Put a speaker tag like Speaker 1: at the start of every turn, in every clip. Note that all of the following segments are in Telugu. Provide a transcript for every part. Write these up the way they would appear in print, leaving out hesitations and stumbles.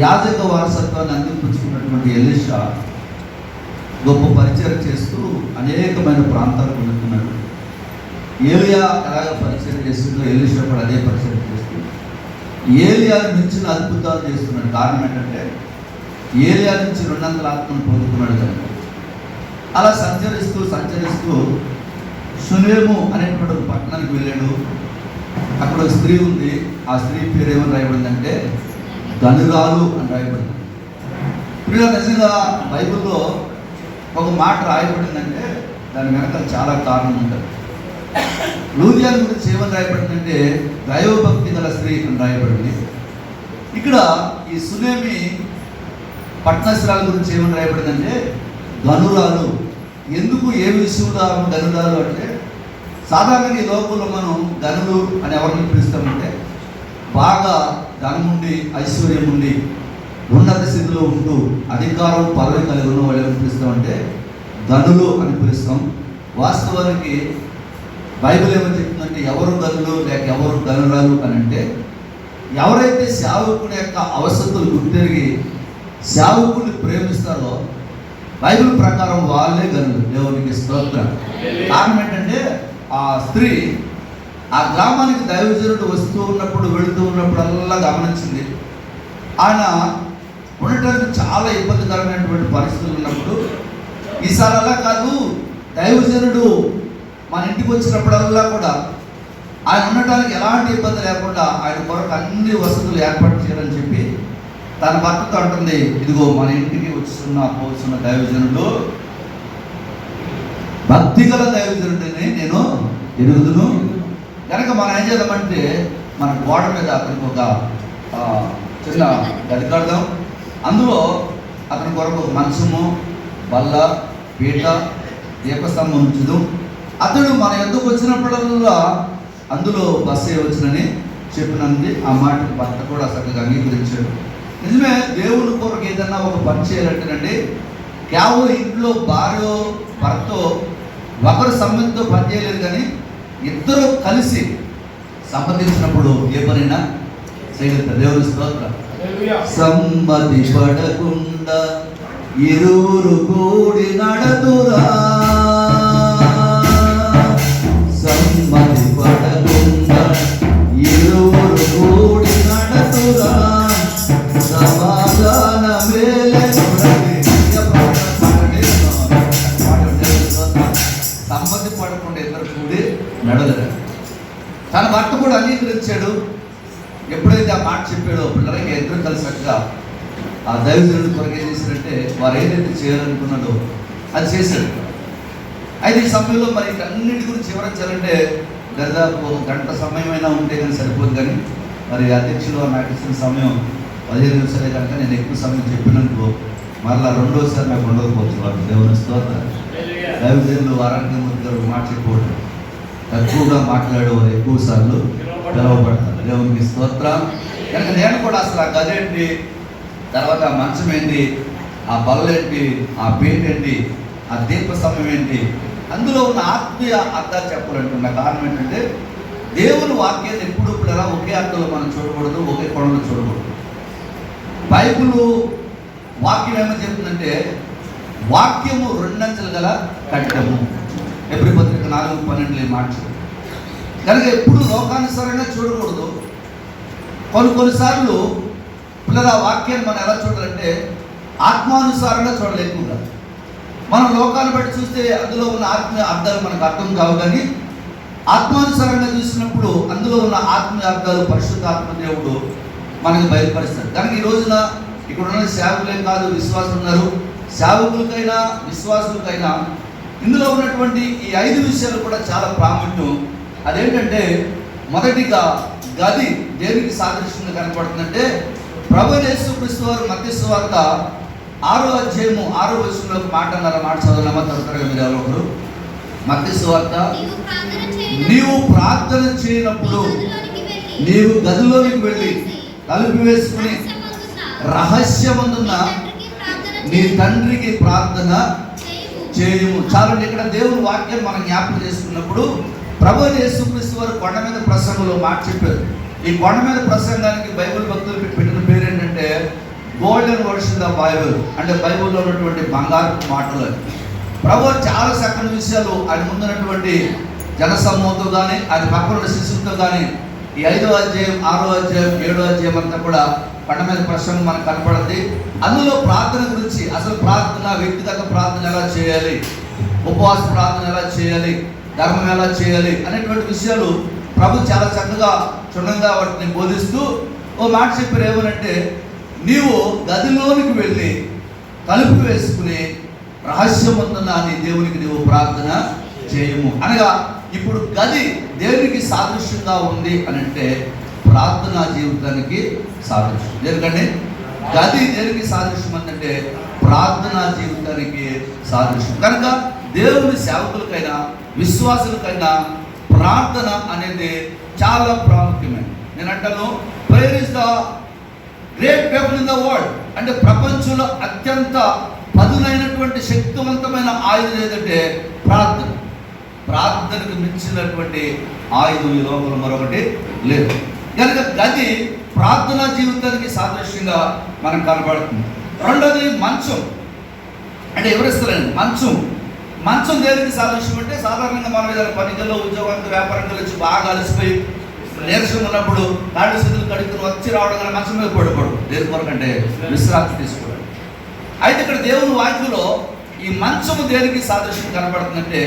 Speaker 1: యాజక వారసత్వాన్ని అందిపుచ్చుకున్నటువంటి ఎలీషా గొప్ప పరిచయం చేస్తూ అనేకమైన ప్రాంతాలకు వెళుతున్నాడు. ఏలియా ఎలాగ పరిచయం చేస్తుందో ఎలీషా కూడా అదే పరిచయం చేస్తూ ఏలియాను మించిన అద్భుతాలు చేస్తున్నాడు. కారణం ఏంటంటే ఏలియా నుంచి 200 ఆత్మను పొందుకున్నాడు కనుక. అలా సంచరిస్తూ సునేము అనేటువంటి ఒక పట్టణానికి వెళ్ళాడు. అక్కడ ఒక స్త్రీ ఉంది. ఆ స్త్రీ పేరు ఏమని రాయబడిందంటే ధనురాలు అని రాయబడింది. ఇప్పుడు నిజంగా బైబిల్లో ఒక మాట రాయబడిందంటే దాని వెనక చాలా కారణం ఉంటుంది. లూదియా గురించి ఏమని రాయబడిందంటే దైవభక్తి గల స్త్రీ అని రాయబడింది. ఇక్కడ ఈ సునేమి పట్టణస్థలాల గురించి ఏమని రాయబడిందంటే ధనురాలు. ఎందుకు ఏ విషయంలో ధనురాలు అంటే సాధారణంగా ఈ లోకంలో మనం ధనులు అని ఎవరిని పిలుస్తామంటే బాగా ధనముండి ఐశ్వర్యం ఉండి ఉన్నత స్థితిలో ఉంటూ అధికారం పదవి కలిగి ఉన్న వాళ్ళు ఏమని పిలుస్తామంటే ధనులు అని పిలుస్తాం. వాస్తవానికి బైబిల్ ఏమని చెప్తుందంటే ఎవరు ధనులు లేక ఎవరు ధనురాలు అని అంటే ఎవరైతే సేవకుని యొక్క అవసరతలు గుర్తెరిగి సేవకుని ప్రేమిస్తారో బైబిల్ ప్రకారం వాళ్ళే ధనులు. దేవునికి స్తోత్రం. కారణం ఏంటంటే ఆ స్త్రీ ఆ గ్రామానికి దైవజనుడు వస్తూ ఉన్నప్పుడు వెళుతూ ఉన్నప్పుడల్లా గమనించింది. ఆయన ఉండటానికి చాలా ఇబ్బందికరమైనటువంటి పరిస్థితులు ఉన్నప్పుడు ఈసారి అలా కాదు, దైవజనుడు మన ఇంటికి వచ్చినప్పుడల్లా కూడా ఆయన ఉండటానికి ఎలాంటి ఇబ్బంది లేకుండా ఆయన కొరకు అన్ని వసతులు ఏర్పాటు చేయాలని చెప్పి తన భర్తతో అంటుంది, ఇదిగో మన ఇంటికి పోతున్న దైవజనుడు భక్తిగల దైవజనుడిని నేను ఎరుగుదును కనుక మనం ఏం చేద్దామంటే మన గోడ మీద అతనికి ఒక చిన్న గది కడదాం. అందులో అతని కొరకు ఒక మంచము, బల్ల, పీట, దీపస్తంభం ఉంచుదాం. అతడు మన ఎందుకు వచ్చినప్పుడల్లా అందులో బస్సు చేయవచ్చునని చెప్పినంది. ఆ మాటకి భర్త కూడా చక్కగా అంగీకరించాడు. నిజమే, దేవుని కొరకు ఏదన్నా ఒక పని చేయాలంటేనండి కేవలం ఇంట్లో భార్య భర్తో ఒకరు సమ్మతితో పని చేయలేదు, కానీ ఇద్దరు కలిసి సంబంధించినప్పుడు ఏ పనైనా చేయగలుగుతారు. దేవుని స్తోత్రం. సమ్మతి పడకుండా ఇరువురు కూడి నడతురా, సమ్మతి పడకుండా ఇరువురు కూడి నడతురా, సమాధాన సమ్మతి పడకుండా ఇద్దరు కూడి నడలరు. తన భర్త కూడా అంగీకరించాడు. ఎప్పుడైతే ఆ మాట చెప్పాడో పిల్లలకి ఇద్దరు కలిసినట్టుగా ఆ దైవజనుడు కొరకు ఏం చేశారంటే వారు ఏదైతే చేయాలనుకున్నాడో అది చేశాడు. అయితే ఈ సమయంలో మరి అన్నింటి గురించి వివరించాలంటే దాదాపు గంట సమయమైనా ఉంటే కానీ సరిపోదు. కానీ మరి అధ్యక్షులు నాకు ఇచ్చిన సమయం 15 నిమిషాలే కనుక నేను ఎక్కువ సమయం చెప్పినందుకు మరలా రెండోసారి నాకు ఉండకపోవచ్చు. వారు దేవుని స్తోత్రం. దైవజనులు వారానికి ముందు మాట చెప్పవడం తక్కువగా మాట్లాడేవారు ఎక్కువ సార్లు పిలవబడతారు. దేవునికి స్తోత్రం. కనుక నేను కూడా అసలు ఆ గది ఏంటి, తర్వాత ఆ మంచం ఏంటి, ఆ బల్ల ఏంటి, ఆ పీట ఏంటి, ఆ దీప సమయం ఏంటి, అందులో ఉన్న ఆత్మీయ అర్థాలు చెప్పాలంటున్న కారణం ఏంటంటే దేవుని వాక్యాన్ని ఎప్పుడు ఎలా ఒకే అర్థంలో మనం చూడకూడదు, ఒకే కోణంలో చూడకూడదు. బైబిల్ వాక్యం ఏమని చెప్తుందంటే వాక్యము 2 అంచెలు గల కట్టము. ఎబ్రీ పత్రిక 4:12 మాట. కనుక ఎప్పుడు లోకానుసారంగా చూడకూడదు. కొన్నిసార్లు పిల్లల వాక్యాన్ని మనం ఎలా చూడాలంటే ఆత్మానుసారంగా చూడాలి. ఎక్కువగా మనం లోకాన్ని బట్టి చూస్తే అందులో ఉన్న ఆత్మీయ అర్థాలు మనకు అర్థం కావు, కానీ ఆత్మానుసారంగా చూసినప్పుడు అందులో ఉన్న ఆత్మీయ అర్థాలు పరిశుద్ధ ఆత్మదేవుడు మనకు బయలుపరుస్తాడు. కనుక ఈ రోజున ఇక్కడ ఉన్న సేవకులే కాదు, విశ్వాసులు ఉన్నారు. సేవకులకైనా విశ్వాసులకైనా ఇందులో ఉన్నటువంటి ఈ 5 విషయాలు కూడా చాలా ప్రాముఖ్యం. అదేంటంటే మొదటిగా గది దేనికి సాదృశ్యంగా కనపడుతుందంటే ప్రభువైన యేసుక్రీస్తు వారు మత్తయి సువార్త 6వ అధ్యాయము 6వ వచనంలో మాట చదవనమా తొందరగా మీరు ఎవరొకరు. మత్తయి సువార్త, నీవు ప్రార్థన చేయనప్పుడు నీవు గదిలోనికి వెళ్ళి తలుపు వేసుకుని రహస్యమందున్న నీ తండ్రికి ప్రార్థన చేయము. చాలండి. ఇక్కడ దేవుని వాక్యం మనం జ్ఞాపకం చేసుకున్నప్పుడు ప్రభువైన యేసుక్రీస్తు వారు కొండ మీద ప్రసంగంలో మాట చెప్పారు. ఈ కొండ మీద ప్రసంగానికి బైబిల్ భక్తులు పెట్టిన పేరు ఏంటంటే golden words in the Bible, అంటే బైబిల్లో ఉన్నటువంటి బంగారు మాటలు. ప్రభు చాలా చక్కని విషయాలు ఆయన ముందున్నటువంటి జనసమూహంతో కానీ ఆయన పక్కన ఉన్న శిష్యులతో కానీ ఈ 5వ అధ్యాయం 6వ అధ్యాయం 7వ అధ్యాయం అంతా కూడా పండ మీద ప్రసంగం మనకు కనపడుతుంది. అందులో ప్రార్థన గురించి, అసలు ప్రార్థన, వ్యక్తిగత ప్రార్థన ఎలా చేయాలి, ఉపవాస ప్రార్థన ఎలా చేయాలి, ధర్మం ఎలా చేయాలి అనేటువంటి విషయాలు ప్రభు చాలా చక్కగా క్షుణ్ణంగా వాటిని బోధిస్తూ ఓ మాట చెప్పారు. ఏమనంటే, నీవు గదిలోనికి వెళ్ళి తలుపు వేసుకుని రహస్యమందున నీ దేవునికి నీవు ప్రార్థన చేయము అనగా, ఇప్పుడు గది దేవునికి సాదృశ్యంగా ఉంది అని అంటే ప్రార్థనా జీవితానికి సాదృశ్యం. ఎందుకంటే గది దేనికి సాదృశ్యం అంటే ప్రార్థనా జీవితానికి సాదృశ్యం. కనుక దేవుని సేవకులకైనా విశ్వాసులకైనా ప్రార్థన అనేది చాలా ప్రాముఖ్యమైనది. నేను అంటాను, prayer is the great weapon in the world. అంటే ప్రపంచంలో అత్యంత పదునైనటువంటి శక్తివంతమైన ఆయుధం ఏదంటే ప్రార్థన. ప్రార్థనకు మించినటువంటి ఆయుధం ఈ లోకంలో మరొకటి లేదు. కనుక గది ప్రార్థనా జీవితానికి సాదృశ్యంగా మనకు కనబడుతుంది. రెండోది మంచం. అంటే ఎవరిస్తారండి మంచం దేనికి సాదృశ్యం అంటే, సాధారణంగా మనం ఏదైనా పనికల్లో ఉద్యోగానికి వ్యాపారంగా వచ్చి బాగా అలసిపోయి నీరసం ఉన్నప్పుడు కాళ్ళు చేతులు కడుక్కుని వచ్చి రావడం కానీ మంచం మీద పడిపోవడం. దేని కొరకు అంటే విశ్రాంతి తీసుకోవడం. అయితే ఇక్కడ దేవుని వాక్యంలో ఈ మంచము దేనికి సాదృశ్యం కనబడుతుందంటే,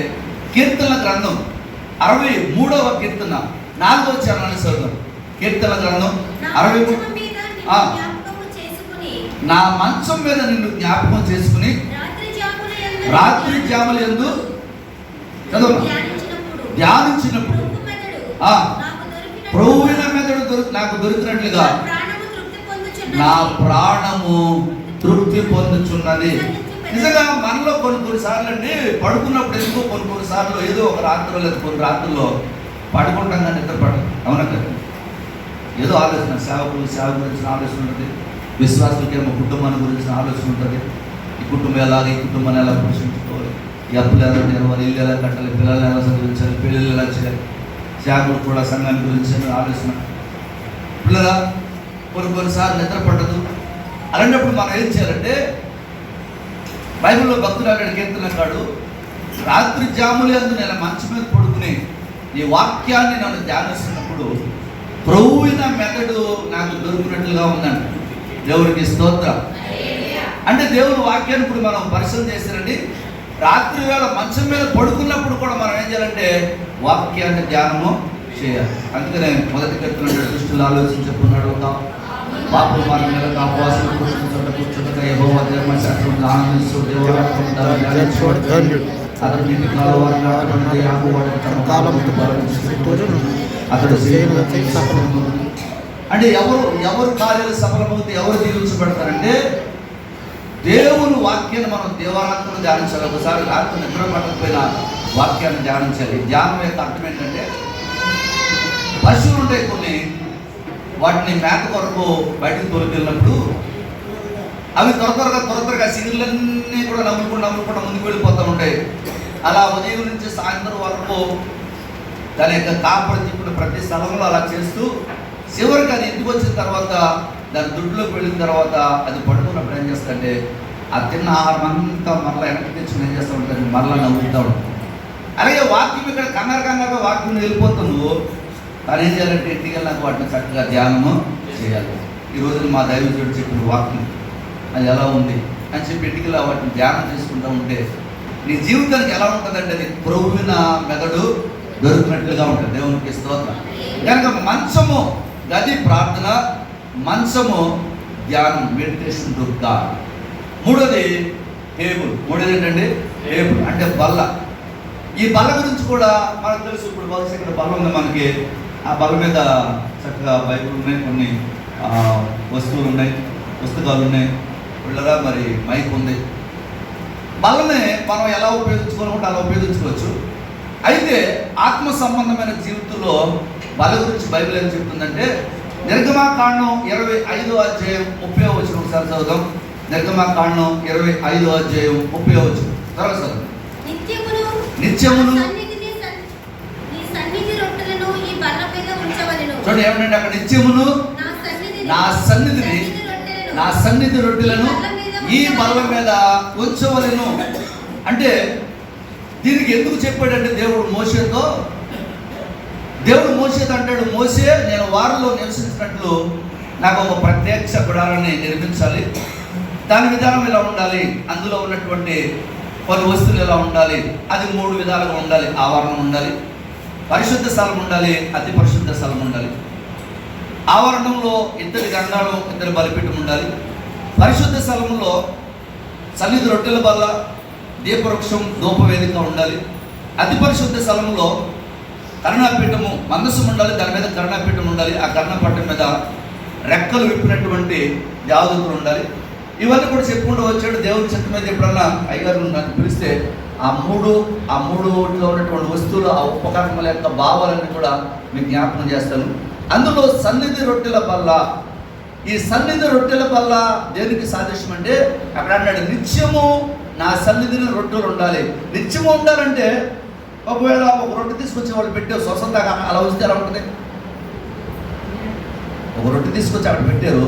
Speaker 1: కీర్తనల గ్రంథం 63వ కీర్తన 4వ చరణాన్ని చదువుతాం. కీర్తనల గ్రంథం 63. నా మంచం మీద నిన్ను జ్ఞాపకం చేసుకుని రాత్రి జాముల యందు ధ్యానించినప్పుడు ప్రభువైన మెదడు నాకు దొరికినట్లుగా నా ప్రాణము తృప్తి పొందుచున్నది. నిజంగా మనలో కొన్నిసార్లు అండి పడుకున్నప్పుడు ఎందుకో కొన్నిసార్లు ఏదో ఒక రాత్రిలో లేదా కొన్ని రాత్రుల్లో పడుకుంటాం కానీ నిద్రపడదు. అవునా కదా? ఏదో ఆలోచన, సేవ గురించిన ఆలోచన ఉంటుంది, విశ్వాసులకేమో కుటుంబాన్ని గురించిన ఆలోచన ఉంటుంది. ఈ కుటుంబం ఎలాగ, ఈ కుటుంబాన్ని ఎలా పోషించుకోవాలి, ఈ అప్పులు ఎలా తెరవాలి, ఇల్లు ఎలా కట్టాలి, పిల్లల్ని ఎలా చదివించాలి, పెళ్ళిళ్ళు ఎలా చేయాలి, సేవకులు కూడా సంఘాన్ని గురించి ఆలోచన. పిల్లల కొన్నిసార్లు నిద్ర పట్టదు. అలాంటప్పుడు మనం ఏం చేయాలంటే, బైబిల్లో భక్తులు అక్కడ కీర్తనకాడు, రాత్రి జాముల యందు నేను మంచం మీద పడుకుని ఈ వాక్యాన్ని నన్ను ధ్యానిస్తున్నప్పుడు ప్రభువైన మెదడు నాకు దొరికినట్లుగా ఉందంట. దేవుడికి స్తోత్రం. అంటే దేవుని వాక్యాన్ని ఇప్పుడు మనం పరిశీలన చేశారండి. రాత్రి వేళ మంచం మీద పడుకున్నప్పుడు కూడా మనం ఏం చేయాలంటే వాక్యాన్ని ధ్యానము చేయాలి. అందుకనే మొదటి కీర్తన దృష్టిలో ఆలోచించుకున్నాడు, ఒక పాపం మార్గం మీద కాపాసం కూర్చుంట యెహోవా ధర్మశాస్త్రం ఆనందిస్తూ అతడు నీటి కాలువవారి నాటబడిన యాకోబు వాడిని తన కాలముతో బలపరుచును. అతడు అంటే ఎవరు కార్యాలు సఫలమవుతే ఎవరు దీవించబడతారంటే, దేవుని వాక్యాన్ని మనం దేవారాత్మను ధ్యానించాలి. ఒకసారి రాత్రి నిద్ర పట్టకపోయిన వాక్యాన్ని ధ్యానించాలి. ధ్యానం యొక్క అర్థం ఏంటంటే, పశువులు ఉంటాయి కొన్ని, వాటిని మేత కొరకు బయటకు తోలుకెళ్ళినప్పుడు అవి త్వరగా సిగుళ్ళన్నీ కూడా నమ్ముకుంటూ ముందుకు వెళ్ళిపోతూ ఉంటాయి. అలా ఉదయం నుంచి సాయంత్రం వరకు దాని యొక్క కాపరి తిప్పుడు ప్రతి స్థలంలో అలా చేస్తూ చివరికి అది ఇంటికి వచ్చిన తర్వాత దాని దుడ్లోకి వెళ్ళిన తర్వాత అది పడుకున్నప్పుడు ఏం చేస్తుందంటే, ఆ తిన్న ఆహారం అంతా మరలా వెనక్కి తెచ్చుకుని ఏం చేస్తూ ఉంటుంది, మరలా నవ్వుతూ ఉంటుంది. అలాగే వాక్యం ఇక్కడ కంగారుగా వాక్యం వెళ్ళిపోతున్నావు. కానీ ఏం చేయాలంటే ఇంటికి వెళ్ళినాక వాటిని చక్కగా ధ్యానము చేయాలి. ఈరోజు మా దైవజనుడు చెప్పిన వాక్యం అది ఎలా ఉంది అని చెప్పి ఇంటికి వాటిని ధ్యానం చేసుకుంటూ ఉంటే నీ జీవితానికి ఎలా ఉంటుందంటే, అది ప్రభువైన మెదడు దొరికినట్లుగా ఉంటుంది. దేవునికి స్తోత్రం. కనుక మంచము గది ప్రార్థన, మంచము ధ్యానం, మెడిటేషన్ టు గాడ్. మూడోది టేబుల్. మూడోది ఏంటంటే టేబుల్ అంటే బల్ల. ఈ బల్ల గురించి కూడా మనకు తెలుసు. ఇప్పుడు బహుశా ఇక్కడ బల్ల ఉంది మనకి. ఆ బల్ల మీద చక్కగా బైబిల్ ఉన్నాయి, కొన్ని వస్తువులు ఉన్నాయి, పుస్తకాలు ఉన్నాయి, పిల్లరా మరి మైక్ ఉంది. బల్లని మనం ఎలా ఉపయోగించుకోవాలంటే అలా ఉపయోగించుకోవచ్చు. అయితే ఆత్మ సంబంధమైన జీవితంలో బల గురించి బైబిల్ ఏం చెప్తుందంటే, నిర్గమాకాండం 25వ అధ్యాయం 30వ వచనం ఒకసారి చదువుదాం. నిర్గమాకాండం 25వ అధ్యాయం 30వ వచనం తర్వాత చదువు. నిత్యమును చూడండి ఏమంటే అక్కడ నిత్యమును నా సన్నిధిని నా సన్నిధి రొట్టెలను ఈ బల్ల మీద ఉంచవలెను. అంటే దీనికి ఎందుకు చెప్పాడంటే దేవుడు మోషేతో అంటాడు, మోషే నేను వారిలో నివసించినట్లు నాకు ఒక ప్రత్యక్ష గుడారాన్ని నిర్మించాలి, దాని విధానం ఇలా ఉండాలి, అందులో ఉన్నటువంటి కొన్ని వస్తువులు ఎలా ఉండాలి, అది 3 విధాలుగా ఉండాలి. ఆవరణం ఉండాలి, పరిశుద్ధ స్థలం ఉండాలి, అతి పరిశుద్ధ స్థలం ఉండాలి. ఆవరణంలో 2 గంగాళం 2 బలిపీఠం ఉండాలి. పరిశుద్ధ స్థలంలో సన్నిధి రొట్టెల బల్ల, దీపవృక్షం, ధూపవేదిక ఉండాలి. అతి పరిశుద్ధ స్థలంలో కరుణాపీఠము, మందసం ఉండాలి, దాని మీద కరుణాపీఠం ఉండాలి. ఆ కరుణాపీఠం మీద రెక్కలు విప్పినటువంటి దేవదూతలు ఉండాలి. ఇవన్నీ కూడా చెప్పుకుంటూ వచ్చాడు. దేవుని చిత్తం మీద ఎప్పుడన్నా అయ్యగారు నన్ను పిలిస్తే ఆ మూడులో ఉన్నటువంటి వస్తువులు, ఆ ఉపకరణముల యొక్క భావాలన్నీ కూడా మీకు జ్ఞాపకం చేస్తాను. అందులో సన్నిధి రొట్టెల బల్ల. ఈ సన్నిధి రొట్టెల బల్ల దేనికి సాదృశ్యం అంటే అక్కడ అన్నాడు, నిత్యము నా సన్నిధిని రొట్టెలు ఉండాలి. నిత్యము ఉండాలంటే ఒకవేళ ఒక రొట్టె తీసుకొచ్చి వాళ్ళు పెట్టారు స్వసంతగా అలా వస్తే ఎలా ఉంటుంది? ఒక రొట్టె తీసుకొచ్చి అక్కడ పెట్టారు,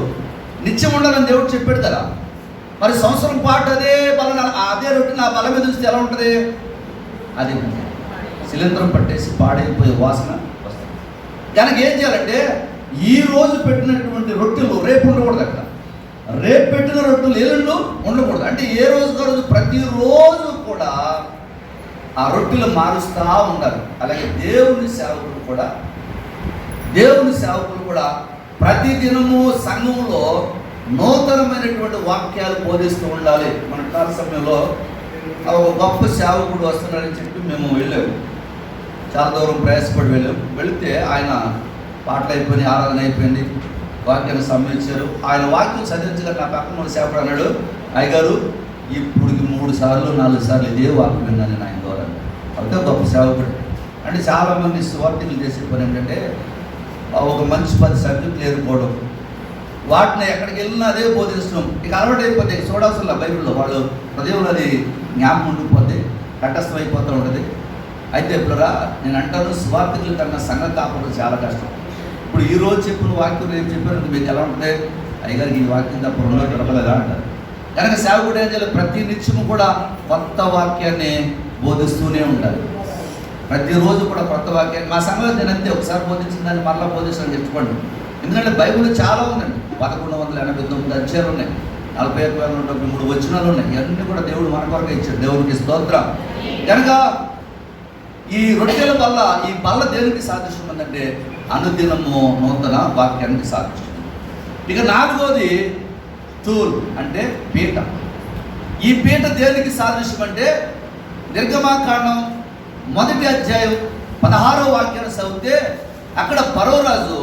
Speaker 1: నిత్యం ఉండాలని దేవుడు చెప్పాడు కదా. మరి సంవత్సరం పాటు అదే రొట్టె నా బల మీద చూస్తే ఎలా ఉంటుంది? అది శిలీంధ్రం పట్టేసి పాడైపోయే వాసన వస్తుంది. దానికి ఏం చేయాలంటే ఈ రోజు పెట్టినటువంటి రొట్టెలు రేపు ఉండకూడదు. అక్కడ రేపు పెట్టిన రొట్టెలు ఎల్లుండు ఉండకూడదు. అంటే ఏ రోజుకు రోజు ప్రతిరోజు కూడా ఆ రొట్టెలు మారుస్తూ ఉండాలి. అలాగే దేవుని సేవకులు కూడా ప్రతిదినము సంఘంలో నూతనమైనటువంటి వాక్యాలు బోధిస్తూ ఉండాలి. మన కాల సమయంలో ఒక గొప్ప సేవకుడు వస్తున్నాడని చెప్పి మేము వెళ్ళాము. చాలా దూరం ప్రయాసపడి వెళితే ఆయన పాటలు అయిపోయినాయి, ఆరాధన అయిపోయింది, వాక్యాన్ని సంబంధించారు. ఆయన వాక్యం చదివించగా నా పక్కన ఉన్న సేవకుడు అన్నాడు, అయ్యగారు ఇప్పటికి 3 సార్లు 4 సార్లు ఇదే వాక్యం విన్నాను నేను ఆయన ద్వారా. అయితే గొప్ప సేవకుడు. అంటే చాలామంది సువార్తలు చేసే పని ఏంటంటే ఒక మంచి 10 సబ్జెక్టులు ఏరుకోవడం, వాటిని ఎక్కడికి వెళ్ళినా అదే బోధించడం. ఇక అలవాటు అయిపోతే చూడాల్సిన బైబిల్లో వాళ్ళు హృదయంలో అది జ్ఞాపకం ఉండిపోతే కంఠస్థం అయిపోతూ ఉంటుంది. అయితే ఇప్పుడురా నేను అంటాను, సువార్తకుల కన్నా సంఘ కాపడం చాలా కష్టం. ఇప్పుడు ఈరోజు చెప్పిన వాక్యం ఏం చెప్పారంటే మీకు ఎలా ఉంటుంది? అయ్యగారికి ఈ వాక్యం తప్ప 2 గడపలేదా అంటారు. కనుక సేవకుడు ఏం చేయాలి? ప్రతి నిత్యము కూడా కొత్త వాక్యాన్ని బోధిస్తూనే ఉండాలి. ప్రతిరోజు కూడా కొత్త వాక్యాన్ని. మా సంఘంలో నేను అంతే, ఒకసారి బోధించిన దాన్ని మరలా బోధిస్తాను చెప్పుకోండి. ఎందుకంటే బైబిల్ చాలా ఉందండి. 1189 అధ్యాయాలు ఉన్నాయి, 41,193 వచనాలు ఉన్నాయి. ఇవన్నీ కూడా దేవుడు మన కొరకు ఇచ్చాడు. దేవునికి స్తోత్రం. కనుక ఈ రొట్టెల బల్ల, ఈ బల్ల దేనికి సాదృశ్యం ఉందంటే అనుదినము నూతన వాక్యానికి సాదృశ్యం. ఇక 4వది తూల్ అంటే పీఠ. ఈ పీఠ దేనికి సాదృశ్యం అంటే నిర్గమాకాండం 1వ అధ్యాయం 16వ వాక్యాన్ని చదివితే అక్కడ ఫరో రాజు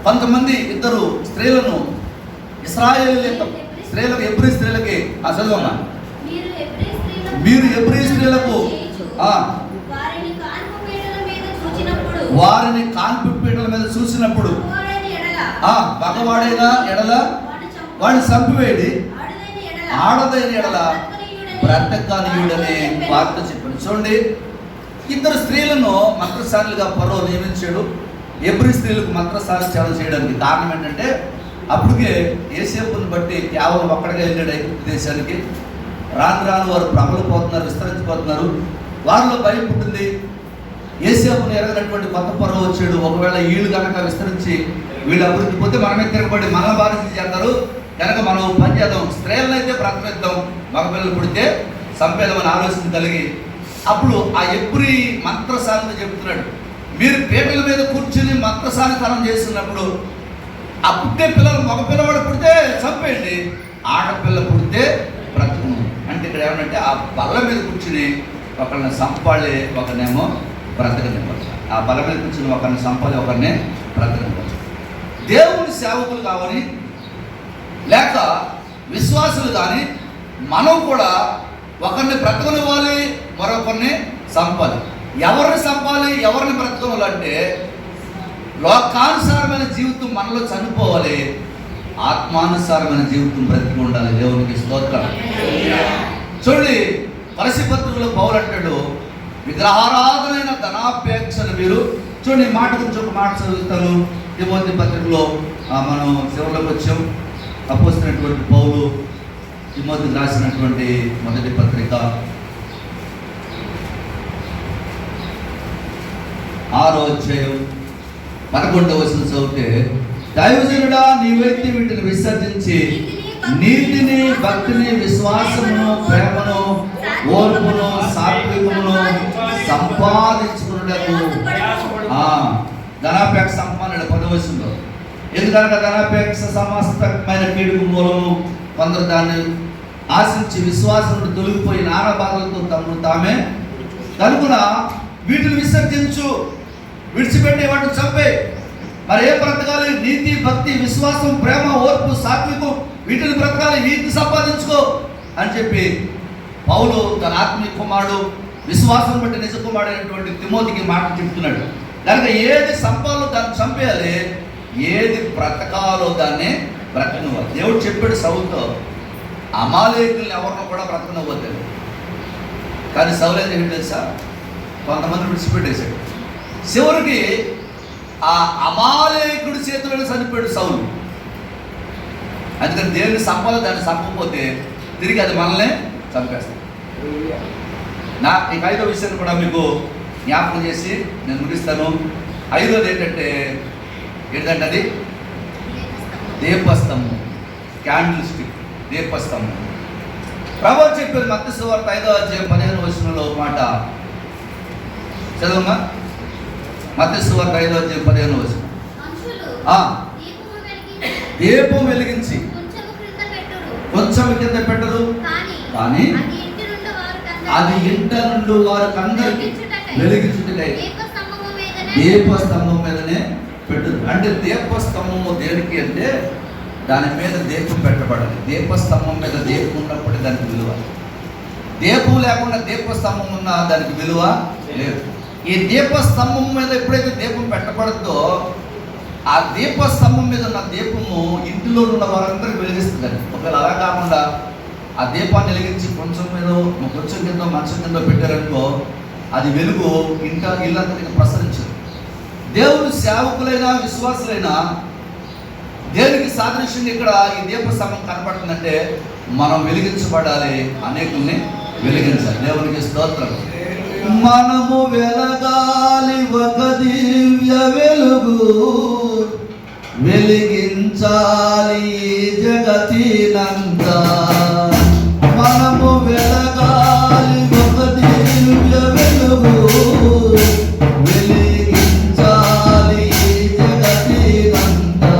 Speaker 1: కొంతమంది 2 స్త్రీలను ఇశ్రాయేలు స్త్రీలకు ఎబ్రీ స్త్రీలకి చదవమ్మా, మీరు ఎబ్రీ స్త్రీలకు వారిని కాన్పు పీటల మీద చూసినప్పుడు మగవాడైన ఎడల వాడిని చంపివేయడి, ఆడదైన ఎడల బ్రతకనీయుడని వార్త చెప్పాడు. చూడండి, 2 స్త్రీలను మంత్రసారులుగా ఫరో నియమించాడు, ఎబ్రీ స్త్రీలకు మంత్రసారం చేయడానికి. కారణం ఏంటంటే అప్పటికే యోసేపుని బట్టి కేవలం ఒక్కడిగా వెళ్ళాడు ఐగుప్తు దేశానికి. రాను వారు ప్రబలిపోతున్నారు, విస్తరించిపోతున్నారు. వారిలో భయం పుట్టింది. యోసేపుని ఎరగనటువంటి కొత్త ఫరో వచ్చాడు. ఒకవేళ వీళ్ళు కనుక విస్తరించి వీళ్ళు అభివృద్ధి పోతే మనమే తిరగబడి మన బాధ్యత చేస్తారు. కనుక మనం పని చేద్దాం, స్త్రీలను అయితే బ్రతకనిద్దాం, మగపిల్లలు పుడితే చంపేద్దామని ఆలోచన కలిగి అప్పుడు ఆ ఎబ్రీ మంత్రసాలను చెబుతున్నాడు, మీరు పీటల మీద కూర్చుని మంత్రసానితనం చేస్తున్నప్పుడు ఆ పుట్టే పిల్లలు, మగ పిల్లవాడు పుడితే చంపేయండి, ఆడపిల్ల పుడితే బ్రతుకును. అంటే ఇక్కడ ఏమంటే ఆ బల్ల మీద కూర్చుని ఒకరిని చంపాలి, ఒకరినేమో బ్రతకనివ్వచ్చు. ఆ బల్ల మీద కూర్చుని ఒకరిని చంపాలి, ఒకరిని బ్రతకనివ్వచ్చు. దేవుని సేవకులు కావని లేక విశ్వాసులు కానీ మనం కూడా ఒకరిని బ్రతకనివ్వాలి, మరొకరిని చంపాలి. ఎవరిని చంపాలి, ఎవరిని బ్రతకనివ్వాలంటే లోకానుసారమైన జీవితం మనలో చనిపోవాలి, ఆత్మానుసారమైన జీవితం బ్రతికి ఉండాలి. దేవునికి స్తోత్రం. చూడండి, కొలస్సీ పత్రికలో పౌలు అంటాడు, విగ్రహారాధనైన ధనాపేక్షను మీరు చూడండి. మాట గురించి ఒక మాట చదువుతాను. తిమోతి పత్రికలో మనం చివరిలోకి వచ్చాం. అపోస్తలుడైనటువంటి పౌలు తిమోతికి రాసినటువంటి మొదటి పత్రిక 6వ అధ్యాయం 11వ వచనం చదివితే, దైవజనుడా నీవైతే వీటిని విసర్జించి నీతిని, భక్తిని, విశ్వాసమును, ప్రేమను, ఓర్పును, సాత్వికమును సంపాదించుకున్నకు ధనాపేక్ష సంపాదన 10వ వచనంలో. ఎందుకనగా ధనాపేక్ష సమస్తమైన కీడుకు మూలము. కొందరు దాన్ని ఆశించి విశ్వాసం తొలగిపోయి నానా బాధలతో తమను తామే కనుక వీటిని విసర్జించు, విడిచిపెట్టి వాటిని చంపే. మరి ఏ బ్రతకాలి? నీతి, భక్తి, విశ్వాసం, ప్రేమ, ఓర్పు, సాత్వికం, వీటిని బ్రతకాలి, వీటిని సంపాదించుకో అని చెప్పి పౌలు తన ఆత్మీయ కుమారుడు, విశ్వాసం బట్టి నిజ కుమారుడైనటువంటి తిమోతికి మాట చెప్తున్నాడు. కనుక ఏది సంపాలో దాన్ని చంపేయాలి, ఏది బ్రతకాలో దాన్ని బ్రతకనివ్వాలి. దేవుడు చెప్పాడు సౌలుతో, అమాలేకుల్ని ఎవరినో కూడా బ్రతకనివ్వద్దు. కానీ సౌలు ఏం చెప్పి తెలుసా? కొంతమంది విడిచిపెట్టేశాడు. చివరికి ఆ అమాలేకుడి చేతులను చనిపోయాడు సౌలు. అందుకని దేవుని సంపాలో దాన్ని చంపకపోతే తిరిగి అది మనల్ని చంపేస్తాం. ఇక 5వ విషయాన్ని కూడా మీకు జ్ఞాపకం చేసి నేను ముగిస్తాను. 5వది ఏంటంటే అది దీపస్తంభం, క్యాండిల్ స్టిక్, దీపస్తంభం. ప్రభువు చెప్పారు మత్తయి సువార్త 5వ అధ్యాయం 15వ వచనంలో మాట చదవమ్మా. మత్తయి సువార్త 5వ అధ్యాయం 15వ వచనం. దీపం వెలిగించి కొంచెం కింద పెట్టరు, కానీ అది ఇంట నుండి వారికి వెలిగించుటకై దీపస్తంభం మీదనే పెట్టరు. అంటే దీపస్తంభము దేనికి అంటే దాని మీద దీపం పెట్టబడాలి. దీపస్తంభం మీద దీపం ఉన్నప్పుడు దానికి విలువ. దీపం లేకుండా దీపస్తంభం ఉన్న దానికి విలువ లేదు. ఈ దీపస్తంభం మీద ఎప్పుడైతే దీపం పెట్టబడుతుందో ఆ దీపస్తంభం మీద ఉన్న దీపము ఇంటిలో ఉన్న వారందరికీ వెలిగిస్తుందండి. ఒకవేళ అలా కాకుండా ఆ దీపాన్ని వెలిగించి కొంచెం కింద మంచం కింద పెట్టారనుకో అది వెలుగు ఇల్లంతటికి ప్రసరించదు. దేవుని సేవకులైనా విశ్వాసులైనా దేనికి సాదృశ్యంగా ఇక్కడ ఈ దీపస్తంభం కనపడుతుందంటే మనం వెలిగించబడాలి, అనేకుల్ని వెలిగించాలి. దేవునికి స్తోత్రం. మనము వెలగాలి ఒక దివ్య వెలుగు, వెలిగించాలి జగతినంతా. మనము వెలగాలి ఒక దివ్య వెలుగు, వెలిగించాలి జగతినంతా.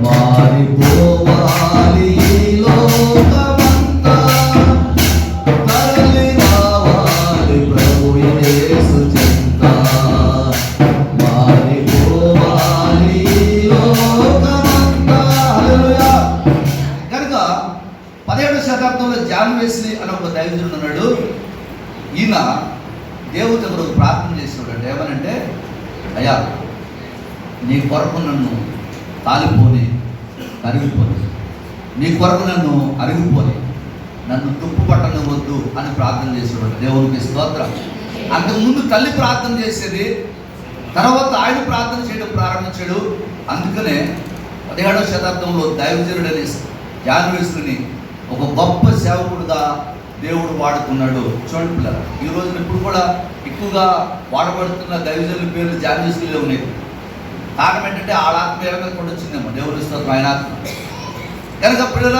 Speaker 1: మారిపోవాలి లోకమంతా, తరలి రావాలి ప్రభు యేసు చెంత. మారిపోవాలి లోకమంతా. హల్లెలూయా. కనుక 17వ శతాబ్దంలో జాన్ వెస్లీ అని ఒక దైవజనుడు ఉన్నాడు. ఈయన దేవుడి దగ్గర ప్రార్థన చేసేవాడు. ఏమనంటే, అయ్యా నీ కొరకు నన్ను కాలిపోని, కరిగిపోని, నీ కొరకు నన్ను అరిగిపోని, నన్ను తుప్పు పట్టనివ్వద్దు అని ప్రార్థన చేసేవాడు. దేవునికి స్తోత్రం. అంతకుముందు తల్లి ప్రార్థన చేసేది, తర్వాత ఆయన ప్రార్థన చేయడం ప్రారంభించాడు. అందుకనే 17వ శతాబ్దంలో దైవజనుడని జాన్ వెస్లీని ఒక గొప్ప సేవకుడుగా దేవుడు వాడుకున్నాడు. చూడండి పిల్లలు, ఈ రోజున ఇప్పుడు కూడా ఎక్కువగా వాడబడుతున్న దైవజనుల పేర్లు జాన్ వెస్లీలో ఉన్నాయి. కారణం ఏంటంటే వాళ్ళ ఆత్మ ఏమైనా కూడా వచ్చిందేమో. దేవుడి స్తోత్రం, ఆయన ఆత్మ. కనుక పిల్లల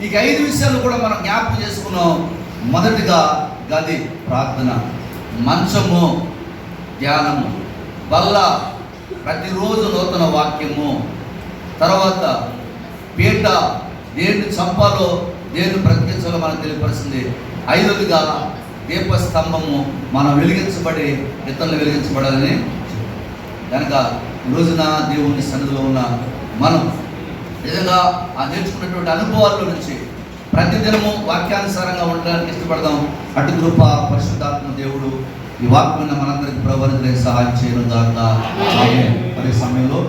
Speaker 1: ఈ 5 విషయాలు కూడా మనం జ్ఞాపకం చేసుకున్నాం. మొదటిగా గది ప్రార్థన, మంచము ధ్యానము, వల్ల ప్రతిరోజు నూతన వాక్యము, తర్వాత పీట దేన్ని చంపాలో దేన్ని బ్రతికించాలో మనకు తెలియపరుస్తుంది. 5వదిగా దీపస్తంభము, మనం వెలిగించబడి ఇతరులు వెలిగించబడాలని. కనుక ఈ రోజున దేవుని సన్నిధిలో ఉన్న మనం నిజంగా ఆ నేర్చుకున్నటువంటి అనుభవాల్లో నుంచి ప్రతిదినము వాక్యానుసారంగా ఉండడానికి ఇష్టపడదాం. అటు కృప పరిశుద్ధాత్మ దేవుడు ఈ వాక్యం మనందరికీ ప్రవర్తించడానికి సహాయం చేయడం దాకా అదే సమయంలో